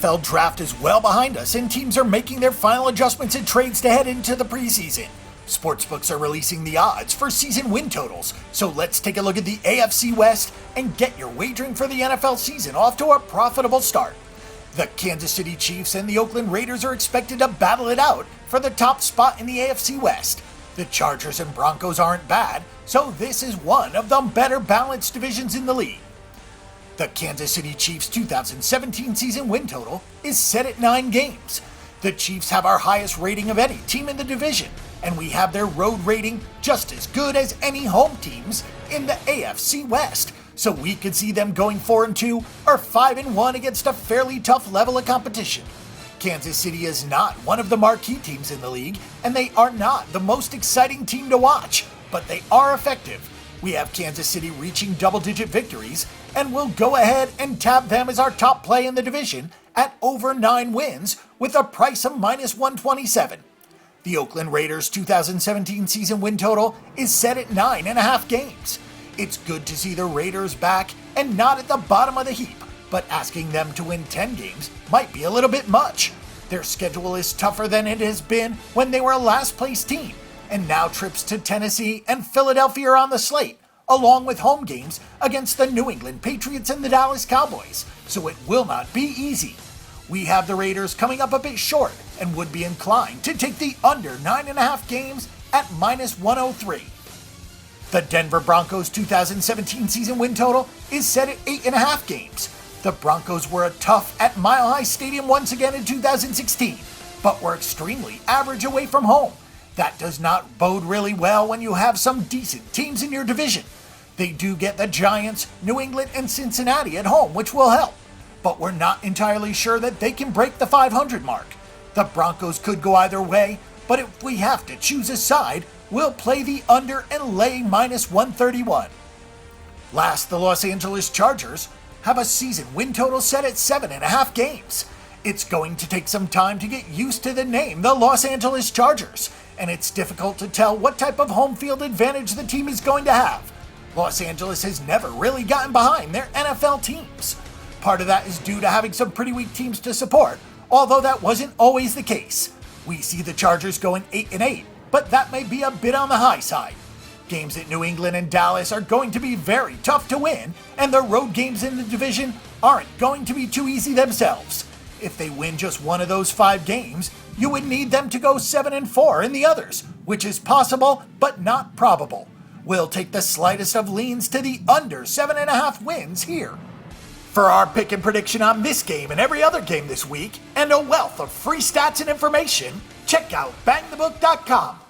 NFL draft is well behind us and teams are making their final adjustments and trades to head into the preseason. Sportsbooks are releasing the odds for season win totals, so let's take a look at the AFC West and get your wagering for the NFL season off to a profitable start. The Kansas City Chiefs and the Oakland Raiders are expected to battle it out for the top spot in the AFC West. The Chargers and Broncos aren't bad, so this is one of the better balanced divisions in the league. The Kansas City Chiefs' 2017 season win total is set at 9 games. The Chiefs have our highest rating of any team in the division, and we have their road rating just as good as any home teams in the AFC West, so we could see them going 4-2 or 5-1 against a fairly tough level of competition. Kansas City is not one of the marquee teams in the league, and they are not the most exciting team to watch, but they are effective. We have Kansas City reaching double-digit victories, and we'll go ahead and tab them as our top play in the division at over 9 wins with a price of -127. The Oakland Raiders' 2017 season win total is set at 9.5 games. It's good to see the Raiders back and not at the bottom of the heap, but asking them to win 10 games might be a little bit much. Their schedule is tougher than it has been when they were a last-place team, and now trips to Tennessee and Philadelphia are on the slate, along with home games against the New England Patriots and the Dallas Cowboys, so it will not be easy. We have the Raiders coming up a bit short and would be inclined to take the under 9.5 games at -103. The Denver Broncos' 2017 season win total is set at 8.5 games. The Broncos were a tough at Mile High Stadium once again in 2016, but were extremely average away from home. That does not bode really well when you have some decent teams in your division. They do get the Giants, New England, and Cincinnati at home, which will help, but we're not entirely sure that they can break the 500 mark. The Broncos could go either way, but if we have to choose a side, we'll play the under and lay -131. Last, the Los Angeles Chargers have a season win total set at 7.5 games. It's going to take some time to get used to the name, the Los Angeles Chargers, and it's difficult to tell what type of home field advantage the team is going to have. Los Angeles has never really gotten behind their NFL teams. Part of that is due to having some pretty weak teams to support, although that wasn't always the case. We see the Chargers going 8-8, but that may be a bit on the high side. Games at New England and Dallas are going to be very tough to win, and the road games in the division aren't going to be too easy themselves. If they win just one of those 5 games, you would need them to go 7-4 in the others, which is possible but not probable. We'll take the slightest of leans to the under 7.5 wins here. For our pick and prediction on this game and every other game this week, and a wealth of free stats and information, check out bangthebook.com.